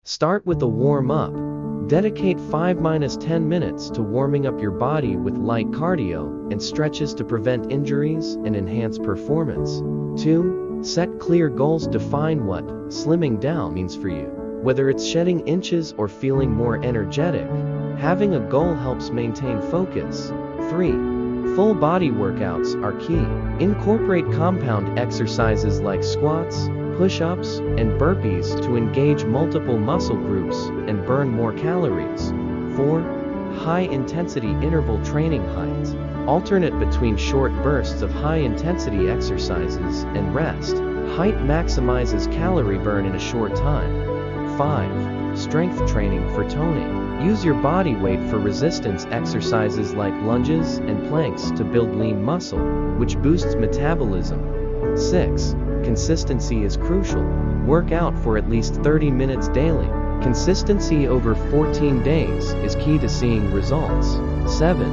Start with a warm-up. Dedicate 5–10 minutes to warming up your body with light cardio and stretches to prevent injuries and enhance performance. 2. Set clear goals. Define what slimming down means for you. Whether it's shedding inches or feeling more energetic, having a goal helps maintain focus. 3. Full body workouts are key. Incorporate compound exercises like squats, push-ups, and burpees to engage multiple muscle groups and burn more calories. 4. High-intensity interval training. HIIT. Alternate between short bursts of high-intensity exercises and rest. HIIT maximizes calorie burn in a short time. 5. Strength training for toning. Use your body weight for resistance exercises like lunges and planks to build lean muscle, which boosts metabolism. 6. Consistency is crucial. Work out for at least 30 minutes daily. Consistency over 14 days is key to seeing results. 7.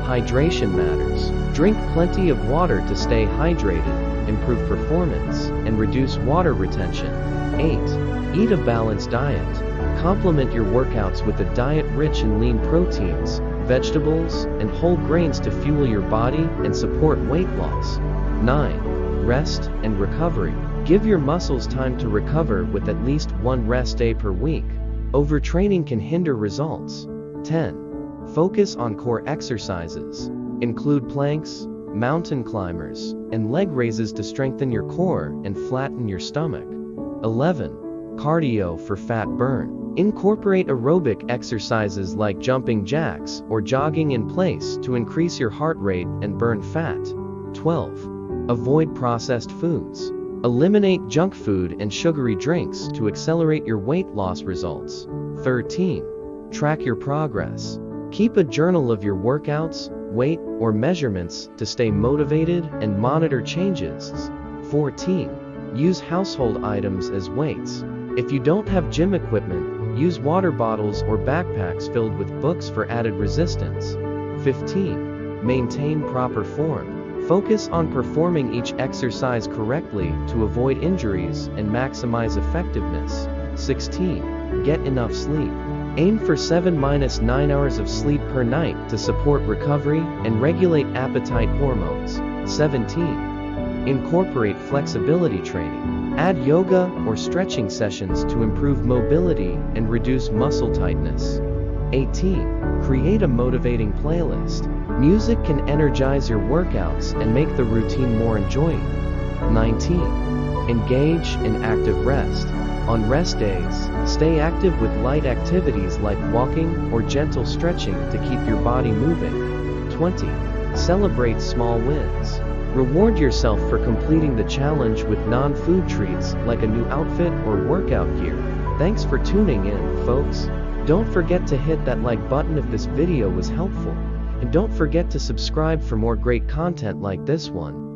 Hydration matters. Drink plenty of water to stay hydrated, improve performance, and reduce water retention. 8. Eat a balanced diet. Complement your workouts with a diet rich in lean proteins, vegetables, and whole grains to fuel your body and support weight loss. 9. Rest and recovery. Give your muscles time to recover with at least one rest day per week. Overtraining can hinder results. 10. Focus on core exercises. Include planks, mountain climbers, and leg raises to strengthen your core and flatten your stomach. 11. Cardio for fat burn. Incorporate aerobic exercises like jumping jacks or jogging in place to increase your heart rate and burn fat. 12. Avoid processed foods. Eliminate junk food and sugary drinks to accelerate your weight loss results. 13. Track your progress. Keep a journal of your workouts, weight, or measurements to stay motivated and monitor changes. 14. Use household items as weights. If you don't have gym equipment, use water bottles or backpacks filled with books for added resistance. 15. Maintain proper form. Focus on performing each exercise correctly to avoid injuries and maximize effectiveness. 16. Get enough sleep. Aim for 7–9 hours of sleep per night to support recovery and regulate appetite hormones. 17. Incorporate flexibility training. Add yoga or stretching sessions to improve mobility and reduce muscle tightness. 18. Create a motivating playlist. Music can energize your workouts and make the routine more enjoyable. 19. Engage in active rest. On rest days, stay active with light activities like walking or gentle stretching to keep your body moving. 20. Celebrate small wins. Reward yourself for completing the challenge with non-food treats like a new outfit or workout gear. Thanks for tuning in, folks. Don't forget to hit that like button if this video was helpful. And don't forget to subscribe for more great content like this one.